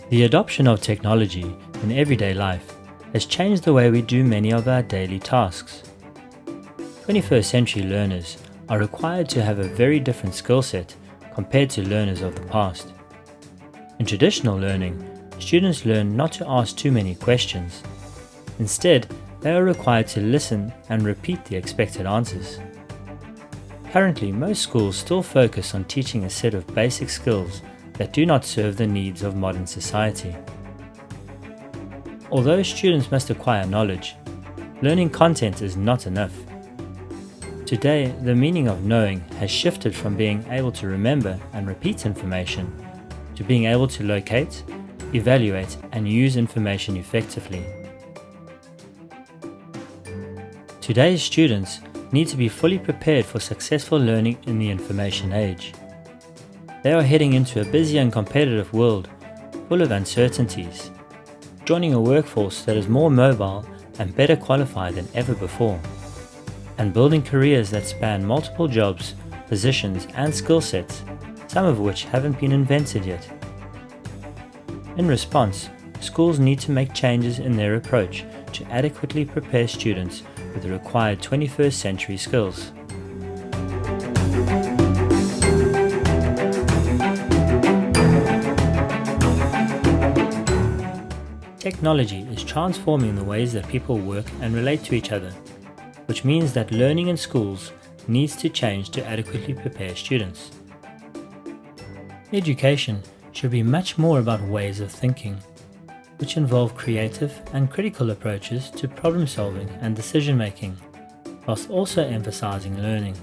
The adoption of technology in everyday life has changed the way we do many of our daily tasks. 21st century learners are required to have a very different skill set compared to learners of the past. In traditional learning, students learn not to ask too many questions. Instead, they are required to listen and repeat the expected answers. Currently, most schools still focus on teaching a set of basic skills that do not serve the needs of modern society. Although students must acquire knowledge, learning content is not enough. Today, the meaning of knowing has shifted from being able to remember and repeat information to being able to locate, evaluate, and use information effectively. Today's students need to be fully prepared for successful learning in the information age. They are heading into a busy and competitive world full of uncertainties, joining a workforce that is more mobile and better qualified than ever before, and building careers that span multiple jobs, positions, and skill sets, some of which haven't been invented yet. In response, schools need to make changes in their approach to adequately prepare students with the required 21st century skills. Technology is transforming the ways that people work and relate to each other, which means that learning in schools needs to change to adequately prepare students. Education should be much more about ways of thinking, which involve creative and critical approaches to problem solving and decision making, whilst also emphasizing learning.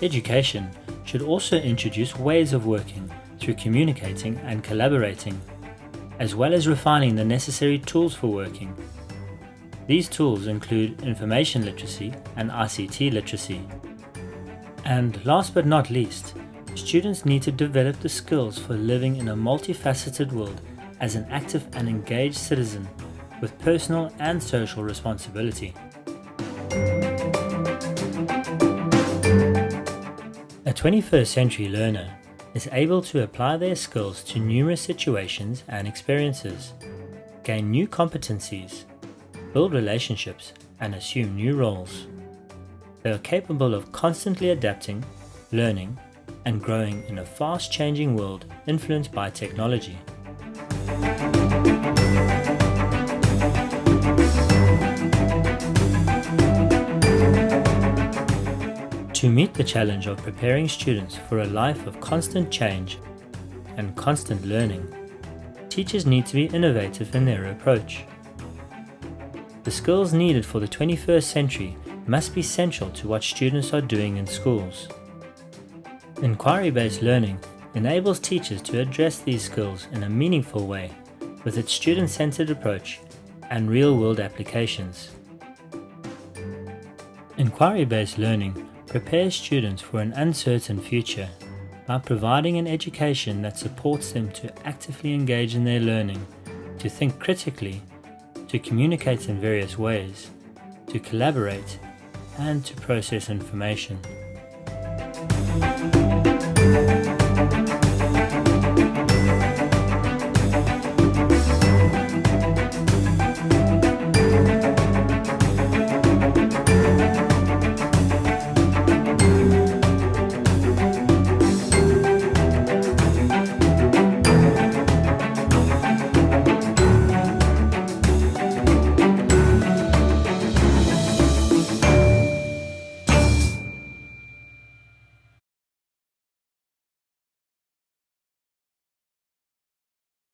Education should also introduce ways of working through communicating and collaborating, as well as refining the necessary tools for working. These tools include information literacy and ICT literacy. And last but not least, students need to develop the skills for living in a multifaceted world as an active and engaged citizen with personal and social responsibility. A 21st century learner is able to apply their skills to numerous situations and experiences, gain new competencies, build relationships, and assume new roles. They are capable of constantly adapting, learning, and growing in a fast-changing world influenced by technology. To meet the challenge of preparing students for a life of constant change and constant learning, teachers need to be innovative in their approach. The skills needed for the 21st century must be central to what students are doing in schools. Inquiry-based learning enables teachers to address these skills in a meaningful way with its student-centered approach and real-world applications. Inquiry-based learning prepares students for an uncertain future by providing an education that supports them to actively engage in their learning, to think critically, to communicate in various ways, to collaborate, and to process information.